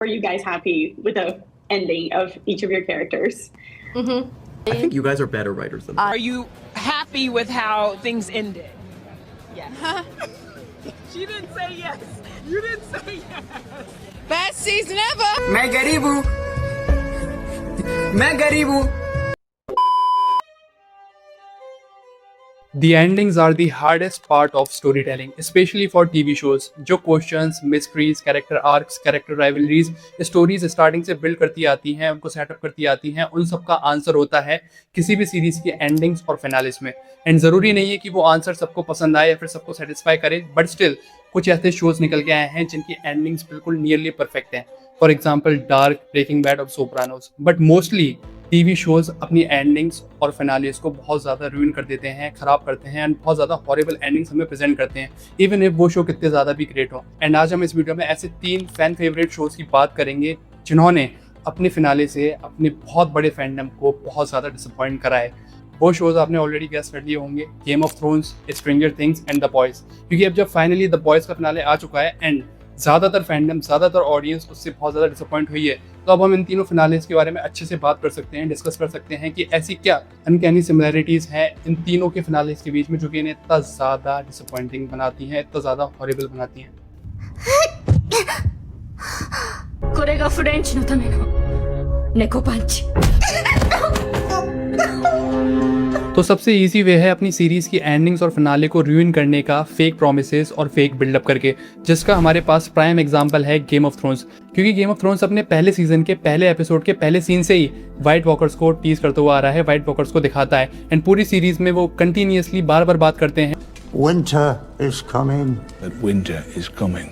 Are you guys happy with the ending of each of your characters? I think you guys are better writers than me. Are you happy with how things ended? Yes. She didn't say yes. You didn't say yes. Best season ever. मैं गरीब हूँ मैं गरीब हूँ The endings are the hardest part of storytelling, especially for TV shows. जो questions, mysteries, character arcs, character rivalries, stories starting से build करती आती हैं, उनको setup करती आती हैं, उन सब का आंसर होता है किसी भी सीरीज की एंडिंग्स और फिनालिस में. एंड ज़रूरी नहीं है कि वो आंसर सबको पसंद आए या फिर सबको सेटिस्फाई करे, बट स्टिल कुछ ऐसे शोज निकल के आए हैं जिनकी एंडिंग्स बिल्कुल नियरली परफेक्ट हैं. For example Dark, Breaking Bad और Sopranos. But mostly TV shows अपनी एंडिंग्स और फिनालिस को बहुत ज़्यादा रूइन कर देते हैं, ख़राब करते हैं एंड बहुत ज़्यादा हॉरिबल एंडिंग्स हमें प्रेजेंट करते हैं, इवन इफ वो शो कितने ज़्यादा भी ग्रेट हो. एंड आज हम इस वीडियो में ऐसे 3 फैन फेवरेट शोज़ की बात करेंगे जिन्होंने अपने फिनाले से अपने बहुत बड़े फैंडम को बहुत ज़्यादा डिसअपॉइंट कराए. वो शोज़ आपने ऑलरेडी गेस कर लिए होंगे, game of thrones, stranger things and the boys. क्योंकि अब जब फाइनली द बॉयज़ का फिनाले आ चुका है एंड ज़्यादातर फैंडम, ज़्यादातर ऑडियंस उससे बहुत ज़्यादा डिसअपॉइंट हुई है, तो अब हम इन तीनों फिनालेस के बारे में अच्छे से बात कर सकते हैं, डिस्कस कर सकते हैं कि ऐसी क्या अनकैनी सिमिलैरिटीज़ हैं इन तीनों के फिनालेस के बीच में जो कि इन्हें इतना ज़्यादा डिसअपॉइंटिंग बनाती हैं, इतना ज़्यादा हॉरिबल बनाती हैं. これがフレンチのための猫パンチ तो सबसे इजी वे है अपनी सीरीज़ की एंडिंग्स और फिनाले को रूइन करने का फेक प्रोमिसेस और फेक बिल्डअप करके, जिसका हमारे पास प्राइम एग्जांपल है गेम ऑफ थ्रोन्स. क्योंकि गेम ऑफ थ्रोन्स अपने पहले सीजन के पहले एपिसोड के पहले सीन से ही वाइट वॉकर्स को टीज करता हुआ आ रहा है, वाइट वॉकर्स को दिखाता है एंड पूरी सीरीज में वो कंटिन्यूअसली बार बार बात करते हैं Winter is coming. But winter is coming.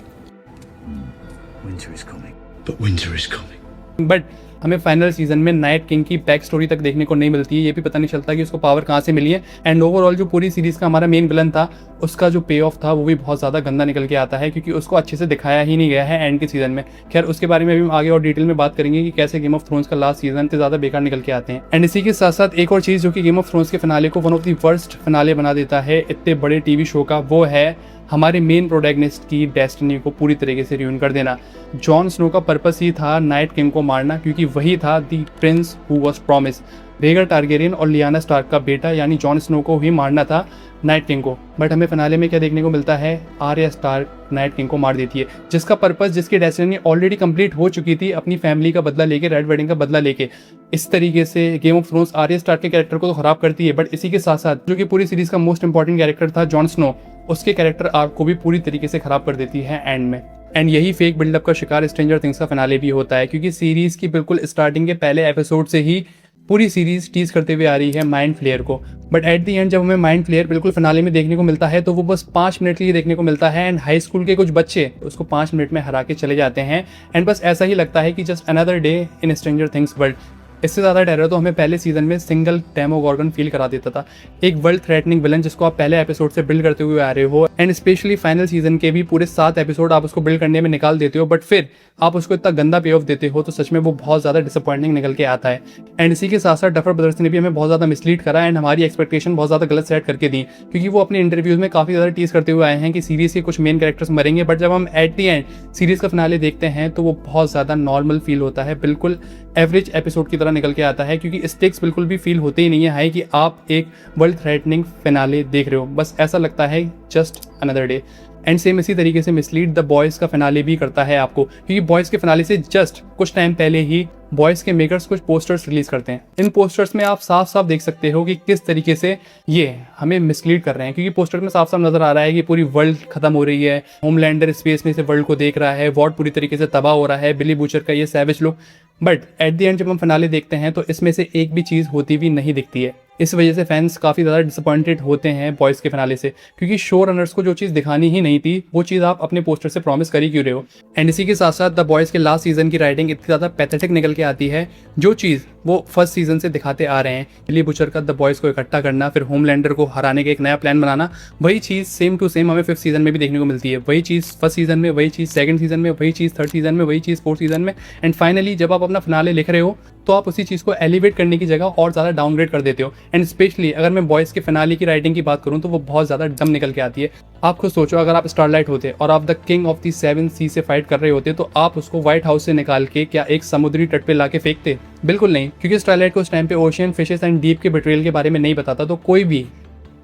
Winter is coming. But winter is coming. But हमें फाइनल सीजन में नाइट किंग की बैक स्टोरी तक देखने को नहीं मिलती है. ये भी पता नहीं चलता कि उसको पावर कहाँ से मिली है. एंड ओवरऑल जो पूरी सीरीज का हमारा मेन विलन था, उसका जो पे ऑफ था वो भी बहुत ज़्यादा गंदा निकल के आता है, क्योंकि उसको अच्छे से दिखाया ही नहीं गया है एंड के सीजन में. खैर उसके बारे में भी हम आगे और डिटेल में बात करेंगे कि कैसे गेम ऑफ थ्रोन्स का लास्ट सीजन इतने ज़्यादा बेकार निकल के आते हैं. एंड इसी के साथ साथ एक और चीज़ जो कि गेम ऑफ थ्रोन्स के फिनाले को one of the worst finale बना देता है इतने बड़े टीवी शो का, वो है हमारे मेन प्रोटैगनिस्ट की डेस्टिनी को पूरी तरीके से रूइन कर देना. जॉन स्नो का पर्पस ही था नाइट किंग को मारना, क्योंकि वही था the Prince who was promise. Regar Targaryen और लियाना स्टार्क का बेटा यानी जॉन स्नो को ही मारना था नाइट किंग को. बट हमें फिनाले में क्या देखने को मिलता है, आर्या स्टार्क नाइट किंग को मार देती है, जिसका पर्पस, जिसकी डेस्टिनी ऑलरेडी कंप्लीट हो चुकी थी अपनी फैमिली का बदला लेके, रेड वेडिंग का बदला लेके. इस तरीके से Game of Thrones Arya Stark के कैरेक्टर को तो खराब करती है, बट इसी के साथ साथ जो कि पूरी सीरीज का मोस्ट इंपॉर्टेंट कैरेक्टर था जॉन स्नो, उसके कैरेक्टर आर्क को भी पूरी तरीके से खराब कर देती है एंड में. एंड यही फेक बिल्डअप का शिकार स्ट्रेंजर थिंग्स का फिनाले भी होता है, क्योंकि सीरीज की बिल्कुल स्टार्टिंग के पहले एपिसोड से ही पूरी सीरीज टीज करते हुए आ रही है माइंड फ्लेयर को. बट एट दी एंड जब हमें माइंड फ्लेयर बिल्कुल फिनाले में देखने को मिलता है तो वो बस 5 मिनट के लिए देखने को मिलता है एंड हाई स्कूल के कुछ बच्चे उसको 5 मिनट में हरा के चले जाते हैं एंड बस ऐसा ही लगता है कि just another day in stranger things world. इससे ज़्यादा टेरर तो हमें पहले सीजन में सिंगल डेमोगॉर्गन फील करा देता था, एक वर्ल्ड थ्रेटनिंग विलन जिसको आप पहले एपिसोड से बिल्ड करते हुए आ रहे हो एंड स्पेशली फाइनल सीजन के भी पूरे 7 एपिसोड आप उसको बिल्ड करने में निकाल देते हो, बट फिर आप उसको इतना गंदा पे ऑफ देते हो तो सच में वो बहुत ज़्यादा डिसअपॉइंटिंग निकल के आता है. एंड इसी के साथ साथ डफर ब्रदर्स ने भी हमें बहुत ज़्यादा मिसलीड करा एंड हमारी एक्सपेक्टेशन बहुत ज़्यादा गलत सेट करके दी, क्योंकि वो अपने इंटरव्यूज़ में काफ़ी ज़्यादा टीज करते हुए आए हैं कि सीरीज़ के कुछ मेन कैरेक्टर्स मरेंगे, बट जब हम एट दी एंड सीरीज़ का फिनाले देखते हैं तो वो बहुत ज़्यादा नॉर्मल फील होता है, बिल्कुल एवरेज एपिसोड की तरह निकल के आता है, क्योंकि स्टेक्स बिल्कुल भी फील होते ही नहीं है कि आप एक वर्ल्ड थ्रेटनिंग फिनाले देख रहे हो. बस ऐसा लगता है just another day. And same इसी तरीके से मिसलीड द बॉयज़ का फिनाले भी करता है आपको, क्योंकि बॉयज़ के फिनाले से जस्ट कुछ टाइम पहले ही बॉयज़ के मेकर्स कुछ पोस्टर्स रिलीज करते हैं. इन पोस्टर्स में आप साफ साफ देख सकते हो कि किस तरीके से ये हमें मिसलीड कर रहे हैं, क्योंकि पोस्टर में साफ साफ नजर आ रहा है कि पूरी वर्ल्ड खत्म हो रही है, होमलैंडर स्पेस में से वर्ल्ड को देख रहा है, वॉर्ड पूरी तरीके से तबाह हो रहा है, बिली बूचर का ये savage look. But at the end जब हम फिनाले देखते हैं तो इसमें से एक भी चीज़ होती हुई नहीं दिखती है. इस वजह से फैंस काफ़ी ज़्यादा डिसअपॉइंटेड होते हैं बॉयज़ के फिनाले से, क्योंकि शो रनर्स को जो चीज़ दिखानी ही नहीं थी वो चीज़ आप अपने पोस्टर से प्रॉमिस कर ही क्यों रहे हो. एंड इसी के साथ साथ द बॉयज़ के लास्ट सीजन की राइटिंग इतनी ज़्यादा पैथेटिक निकल के आती है, जो चीज़ वो फर्स्ट सीजन से दिखाते आ रहे हैं। बिली बुचर का द बॉयज़ को इकट्ठा करना, फिर होमलैंडर को हराने का एक नया प्लान बनाना, वही चीज़ सेम टू सेम हमें 5th सीजन में भी देखने को मिलती है। वही चीज़ फर्स्ट सीजन में, वही चीज़ सेकंड सीजन में, वही चीज़ थर्ड सीजन में, वही चीज़ फोर्थ सीजन में, एंड फाइनली जब आप अपना फिनाले लिख रहे हो तो आप उसी चीज़ को एलिवेट करने की जगह और ज़्यादा डाउनग्रेड कर देते हो। एंड स्पेशली अगर मैं बॉयज़ के फिनाले की राइटिंग की बात करूँ तो वो बहुत ज़्यादा डम निकल के आती है। आप खुद सोचो, अगर आप स्टारलाइट होते और आप द किंग ऑफ द 7 सी से फाइट कर रहे होते तो आप उसको व्हाइट हाउस से निकाल के क्या एक समुद्री तट पे लाके फेंकते? बिल्कुल नहीं, क्योंकि स्टारलाइट को उस टाइम पे ओशियन, फिशेस एंड डीप के बिट्रेयल के बारे में नहीं बताता, तो कोई भी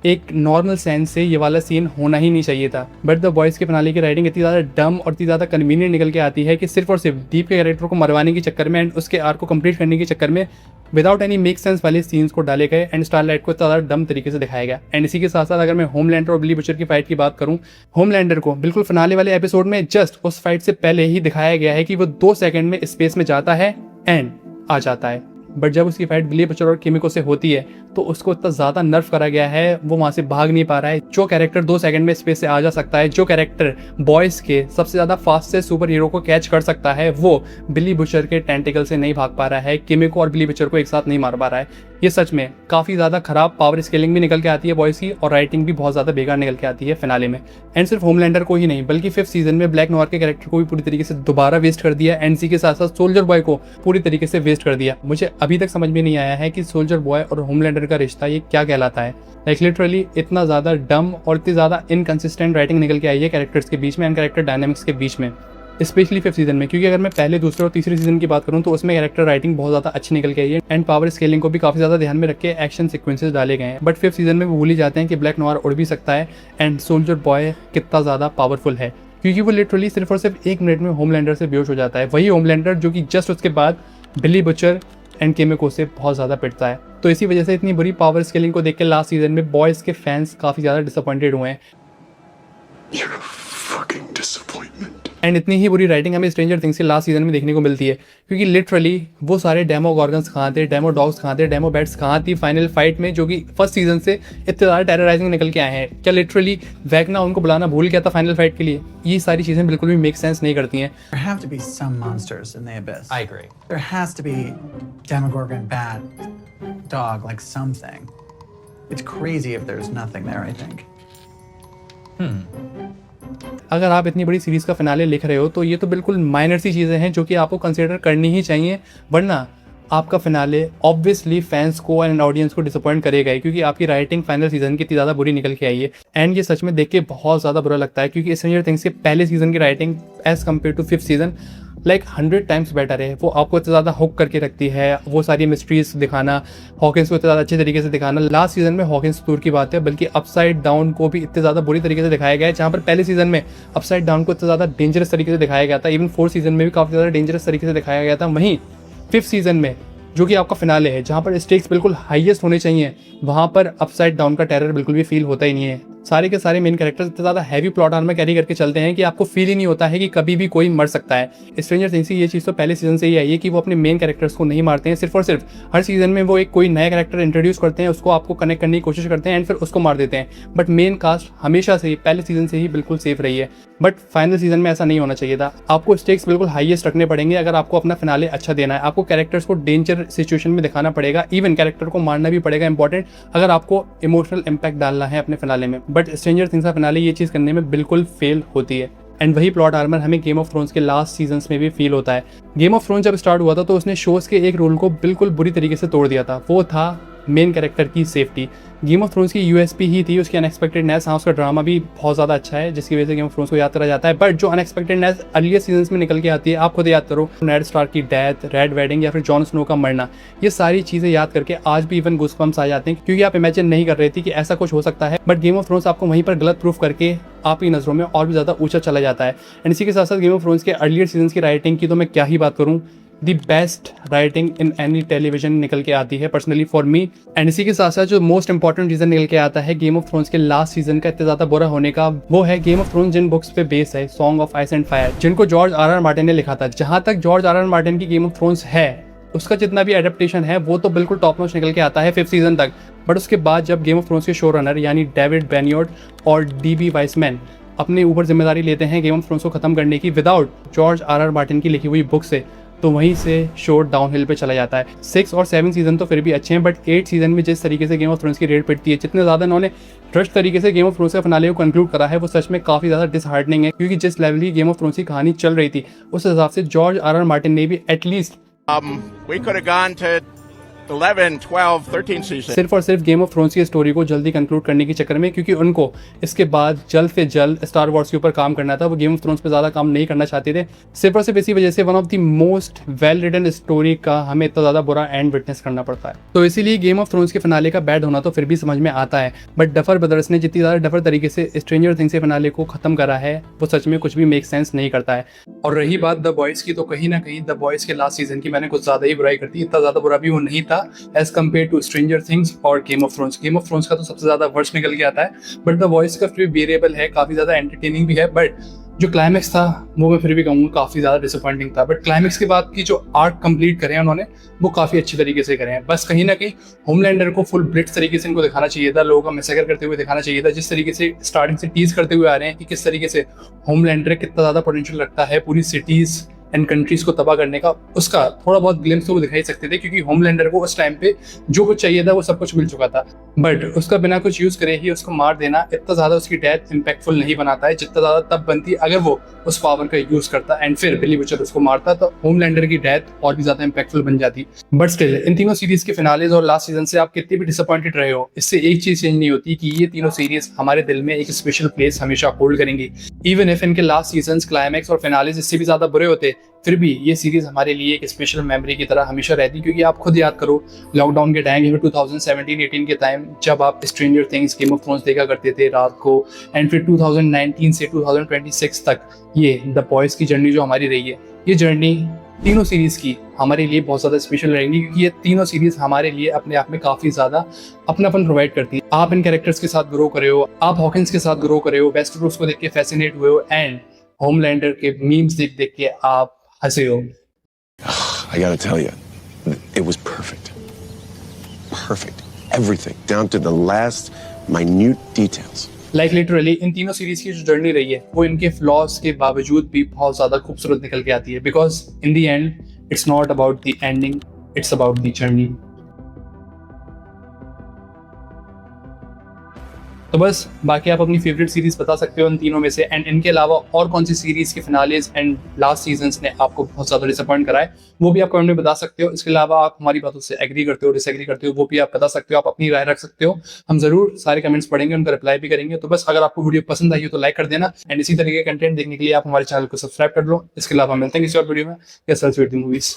एक नॉर्मल सेंस से ये वाला सीन होना ही नहीं चाहिए था। बट द बॉयज़ के फिनाले की राइटिंग इतनी ज़्यादा डम और इतनी ज़्यादा कन्वीनियंट निकल के आती है कि सिर्फ और सिर्फ डीप के कैरेक्टर को मरवाने के चक्कर में एंड उसके आर्क को कंप्लीट करने के चक्कर में विदाउट एनी मेक सेंस वाले सीन्स को डाले गए एंड स्टारलाइट को ज़्यादा डम तरीके से दिखाया गया। एंड इसी के साथ साथ अगर मैं होमलैंडर और बिली बुचर की फाइट की बात करूँ, होमलैंडर को बिल्कुल फिनाले वाले एपिसोड में जस्ट उस फाइट से पहले ही दिखाया गया है कि वो 2 सेकंड में स्पेस में जाता है एंड आ जाता है। बट जब उसकी फाइट बिली बुचर और किमिको से होती है तो उसको इतना ज़्यादा नर्फ करा गया है, वो वहाँ से भाग नहीं पा रहा है। जो कैरेक्टर 2 सेकंड में स्पेस से आ जा सकता है, जो कैरेक्टर बॉयज़ के सबसे ज़्यादा फास्टेस्ट सुपर हीरो को कैच कर सकता है, वो बिली बुचर के टेंटिकल से नहीं भाग पा रहा है, किमिको और बिली बुचर को एक साथ नहीं मार पा रहा है। ये सच में काफ़ी ज़्यादा खराब पावर स्केलिंग भी निकल के आती है बॉयज़ की, और राइटिंग भी बहुत ज़्यादा बेकार निकल के आती है फिनाले में। एंड सिर्फ होमलैंडर को ही नहीं बल्कि 5th सीजन में ब्लैक नोयर के कैरेक्टर को भी पूरी तरीके से दोबारा वेस्ट कर दिया, एंड इसी के साथ साथ सोल्जर बॉय को पूरी तरीके से वेस्ट कर दिया। मुझे अभी तक समझ में नहीं आया है कि सोल्जर बॉय और होमलैंडर का रिश्ता ये क्या कहलाता है। लाइक लिटरली इतना ज़्यादा डम और इतनी ज़्यादा इनकंसिस्टेंट राइटिंग निकल के आई है कैरेक्टर्स के बीच में एंड कैरेक्टर डायनामिक्स के बीच में, स्पेशली 5th सीजन में। क्योंकि अगर मैं पहले, दूसरे और तीसरे सीजन की बात करूं तो उसमें कैरेक्टर राइटिंग बहुत ज़्यादा अच्छी निकल के आई है एंड पावर स्केलिंग को भी काफ़ी ज़्यादा ध्यान में रख के एक्शन सीक्वेंसेस डाले गए हैं। बट 5th सीजन में वो भूल ही जाते हैं कि ब्लैक नोयर उड़ भी सकता है एंड सोल्जर बॉय कितना ज़्यादा पावरफुल है, क्योंकि वो लिटरली सिर्फ और सिर्फ 1 मिनट में होमलैंडर से बेहोश हो जाता है। वही होमलैंडर जो कि जस्ट उसके बाद बिली बुचर एंड किमिको से बहुत ज़्यादा पिटता है। तो इसी वजह से इतनी बुरी पावर स्केलिंग को देख के लास्ट सीजन में बॉयज़ के फैंस काफ़ी ज़्यादा डिसअपॉइंटेड हुए हैं। एंड इतनी ही बुरी राइटिंग हमें स्ट्रेंजर थिंग्स के लास्ट सीजन में देखने को मिलती है, क्योंकि लिटरली वो सारे डेमो गॉर्गन्स कहाँ थे, डेमो डॉग्स कहाँ थे, डेमो बैट्स कहाँ थी फाइनल फाइट में, जो कि फर्स्ट सीजन से इतने ज़्यादा टेरराइजिंग निकल के आए हैं। क्या लिटरली वैगना उनको बुलाना भूल गया था फाइनल फाइट के लिए? ये सारी चीज़ें बिल्कुल भी मेक सेंस नहीं करती हैं। There have to be some monsters in the abyss. I agree. There has to be Demogorgon, bat, dog, like something. It's crazy if there's nothing there, I think. अगर आप इतनी बड़ी सीरीज़ का finale लिख रहे हो तो ये तो बिल्कुल माइनर सी चीज़ें हैं जो कि आपको कंसिडर करनी ही चाहिए, वरना आपका फिनाले ऑब्वियसली फैंस को एंड ऑडियंस को डिसअपॉइंट करेगा ही, क्योंकि आपकी राइटिंग फाइनल सीजन की इतनी ज़्यादा बुरी निकल के आई है। एंड ये सच में देख के बहुत ज़्यादा बुरा लगता है, क्योंकि स्ट्रेंजर थिंग्स के पहले सीजन की writing as compare to 5th season like 100 times better है। वो आपको इतना ज़्यादा हुक करके रखती है, वो सारी मिस्ट्रीज दिखाना, हॉकिंस को इतना ज़्यादा अच्छे तरीके से दिखाना। लास्ट सीजन में हॉकिंस दूर की बात है, बल्कि अपसाइड डाउन को भी इतने ज़्यादा बुरी तरीके से दिखाया गया है, जहाँ पर पहले सीजन में अपसाइड डाउन को इतना ज़्यादा डेंजरस तरीके से दिखाया गया था। इवन 4th सीजन में भी काफ़ी ज़्यादा डेंजरस तरीके से दिखाया गया था। वहीं 5th सीजन में जो कि आपका फिनाले है, जहाँ पर स्टेक्स बिल्कुल हाईएस्ट होने चाहिए, वहाँ पर अपसाइड डाउन का टेरर बिल्कुल भी फील होता ही नहीं है। सारे के सारे मेन कैरेक्टर्स इतना ज़्यादा हैवी प्लॉट आर्मर कैरी करके चलते हैं कि आपको फील ही नहीं होता है कि कभी भी कोई मर सकता है। स्ट्रेंजर थिंग्स की ये चीज़ तो पहले सीजन से ही आई है कि वो अपने मेन कैरेक्टर्स को नहीं मारते हैं, सिर्फ और सिर्फ हर सीजन में वो एक कोई नया कैरेक्टर इंट्रोड्यूस करते हैं, उसको आपको कनेक्ट करने की कोशिश करते हैं एंड फिर उसको मार देते हैं। बट मेन कास्ट हमेशा से ही पहले सीजन से ही बिल्कुल सेफ रही है। बट फाइनल सीजन में ऐसा नहीं होना चाहिए था। आपको स्टेक्स बिल्कुल हाईएस्ट रखने पड़ेंगे अगर आपको अपना फिनाले अच्छा देना है। आपको कैरेक्टर्स को डेंजर सिचुएशन में दिखाना पड़ेगा, इवन कैरेक्टर को मारना भी पड़ेगा इंपॉर्टेंट, अगर आपको इमोशनल इम्पैक्ट डालना है अपने फिनाले में। बट स्ट्रेंजर थिंग्स का फिनाले ये चीज़ करने में बिल्कुल फेल होती है। एंड वही प्लॉट आर्मर हमें गेम ऑफ थ्रोन्स के लास्ट सीजन्स में भी फील होता है। गेम ऑफ थ्रोन्स जब स्टार्ट हुआ था तो उसने शोज़ के एक रूल को बिल्कुल बुरी तरीके से तोड़ दिया था, वो था मेन कैरेक्टर की सेफ्टी। गेम ऑफ थ्रोन्स की यूएसपी ही थी उसकी अनएक्सपेक्टेडनेस। हाँ, उसका ड्रामा भी बहुत ज़्यादा अच्छा है जिसकी वजह से गेम ऑफ थ्रोन्स को याद करा जाता है। बट जो अनएक्सपेक्टेडनेस अर्लियर सीजन्स में निकल के आती है, आप खुद याद करो, नेड स्टार्क की डेथ, रेड वेडिंग या फिर जॉन स्नो का मरना, ये सारी चीज़ें याद करके आज भी इवन गूज़बम्प्स आ जाते हैं, क्योंकि आप इमेजिन नहीं कर रहे थे कि ऐसा कुछ हो सकता है। बट गेम ऑफ थ्रोन्स आपको वहीं पर गलत प्रूफ करके आपकी नज़रों में और भी ज़्यादा ऊँचा चला जाता है। एंड इसी के साथ साथ गेम ऑफ थ्रोन्स के अर्लियर सीजन्स की राइटिंग की तो मैं क्या ही बात करूँ, the best writing in any television निकल के आती है पर्सनली फॉर मी। एंड इसी के साथ साथ जो मोस्ट इंपॉर्टेंट रीजन निकल के आता है गेम ऑफ थ्रोन्स के लास्ट सीजन का इतना ज़्यादा बुरा होने का, वो है गेम ऑफ थ्रोन्स जिन बुक्स पे बेस है, Song of Ice and Fire, जिनको जॉर्ज आर मार्टिन ने लिखा था। जहाँ तक जॉर्ज आर मार्टिन की गेम ऑफ थ्रोन्स है, उसका जितना भी एडेप्टेशन है वो तो बिल्कुल टॉप नॉच निकल के आता है 5th सीजन तक। बट उसके बाद जब गेम ऑफ थ्रोन्स के शो रनर यानी डेविड बेनियोट और DB वाइसमैन अपने ऊपर जिम्मेदारी लेते हैं गेम ऑफ थ्रोन्स को खत्म करने की विदाउट जॉर्ज आर मार्टिन की लिखी हुई बुक से, तो वहीं से शो डाउनहिल पे चला जाता है। 6 और 7 सीजन तो फिर भी अच्छे हैं, बट 8 सीजन में जिस तरीके से गेम ऑफ थ्रोन्स की रेट पिटती है, जितने ज़्यादा इन्होंने ट्रस्ट तरीके से गेम ऑफ थ्रोन्स के फिनाले को कंक्लूड करा है, वो सच में काफ़ी ज़्यादा डिसहार्टनिंग है। क्योंकि जिस लेवल की गेम ऑफ थ्रोन्स की कहानी चल रही थी, उस हिसाब से जॉर्ज आर मार्टिन ने भी at least we could have gone to 11, 12, 13 seasons. सिर्फ और सिर्फ गेम ऑफ थ्रोन्स की स्टोरी को जल्दी कंक्लूड करने के चक्कर में, क्योंकि उनको इसके बाद जल्द से जल्द स्टार वॉर्स के ऊपर काम करना था, वो गेम ऑफ थ्रोन्स पे ज़्यादा काम नहीं करना चाहते थे। सिर्फ और सिर्फ इसी वजह से one of the most well written story का हमें इतना ज़्यादा बुरा एंड विटनेस करना पड़ता है। तो इसीलिए गेम ऑफ थ्रोन्स के फिनाले का बैड होना तो फिर भी समझ में आता है, बट डफर ब्रदर्स ने जितनी ज़्यादा डफर तरीके से स्ट्रेंजर थिंग्स के फिनाले को खत्म करा है, वो सच में कुछ भी मेक सेंस नहीं करता है। और रही बात द बॉयज़ की, तो कहीं ना कहीं द बॉयज़ के लास्ट सीजन की मैंने कुछ ज़्यादा ही बुराई करती, इतना ज़्यादा बुरा भी वो नहीं था as compare to Stranger Things और Game of Thrones. Game of Thrones का तो सबसे ज़्यादा वर्स्ट निकल के आता है, बट द वॉइस का फिर भी वेरिएबल है, काफ़ी ज़्यादा एंटरटेनिंग भी है, बट जो क्लाइमैक्स था वो मैं फिर भी कहूँगा काफ़ी ज़्यादा डिसअपॉइंटिंग था। बट क्लाइमैक्स के बाद की जो आर्क कंप्लीट करे हैं उन्होंने, वो काफ़ी अच्छी तरीके से करे हैं। बस कहीं ना कहीं होमलैंडर को फुल ब्लिट्स तरीके से इनको दिखाना चाहिए था, लोगों का मैसेकर करते हुए दिखाना चाहिए था, जिस तरीके से स्टार्टिंग से टीज करते हुए आ रहे हैं कि किस तरीके से होमलैंडर कितना ज़्यादा पोटेंशियल रखता है पूरी सिटीज़ एंड कंट्रीज को तबाह करने का। उसका थोड़ा बहुत ग्लिम्स तो वो दिखाई सकते थे, क्योंकि होमलैंडर को उस टाइम पे जो कुछ चाहिए था वो सब कुछ मिल चुका था, बट उसका बिना कुछ यूज करे ही उसको मार देना इतना ज्यादा उसकी डेथ इंपैक्टफुल नहीं बनाता है जितना ज्यादा तब बनती अगर वो उस पावर का यूज करता एंड फिर बिली विचर उसको मारता, तो होमलैंडर की डेथ और भी ज्यादा इंपैक्टफुल बन जाती। बट स्टिल इन तीनों सीरीज के फिनालेज और लास्ट सीजन से आप कितने भी डिसअपॉइंटेड रहे हो, इससे एक चीज चेंज नहीं होती कि ये तीनों सीरीज हमारे दिल में एक स्पेशल प्लेस हमेशा होल्ड करेंगी। इवन इफ इनके लास्ट सीजन क्लाइमैक्स और फिनालेज इससे भी ज्यादा बुरे होते, फिर भी ये सीरीज हमारे लिए एक स्पेशल मेमोरी की तरह हमेशा रहती। क्योंकि आप खुद याद करो लॉकडाउन के टाइम या फिर 2017-18 के टाइम जब आप stranger things game of thrones देखा करते थे रात को, एंड फिर 2019 से 2026 तक ये द बॉयज़ की जर्नी जो हमारी रही है, ये जर्नी तीनों सीरीज की हमारे लिए बहुत ज़्यादा स्पेशल रहेंगी, क्योंकि ये तीनों सीरीज हमारे लिए अपने आप में काफ़ी ज़्यादा अपनापन प्रोवाइड करती है। आप इन कैरेक्टर्स के साथ ग्रो करे हो, आप हॉकिंस के साथ ग्रो करे हो, वेस्टेरोस को देख के फैसिनेट हुए हो, एंड होमलैंडर के मीम्स देख देख के आप हंसे हो। I gotta tell you, it was perfect. Perfect. Everything, down to the last minute details. Like literally इन तीनों सीरीज की जो जर्नी रही है वो इनके फ्लॉज के बावजूद भी बहुत ज़्यादा खूबसूरत निकल के आती है, because in the and it's not about the ending, it's about the journey. तो बस बाकी आप अपनी फेवरेट सीरीज बता सकते हो इन तीनों में से, एंड इनके अलावा और कौन सी सीरीज के फिनालेज एंड लास्ट सीजन्स ने आपको बहुत ज़्यादा डिसअपॉइंट कराए, वो भी आप कमेंट में बता सकते हो। इसके अलावा आप हमारी बातों से एग्री करते हो, डिसएग्री करते हो, वो भी आप बता सकते हो, आप अपनी राय रख सकते हो। हम जरूर सारे कमेंट्स पढ़ेंगे, उनका रिप्लाई भी करेंगे। तो बस अगर आपको वीडियो पसंद आई हो तो लाइक कर देना, एंड इसी तरह के कंटेंट देखने के लिए आप हमारे चैनल को सब्सक्राइब कर लो। इसके अलावा मिलते हैं किसी और वीडियो में। मूवीज।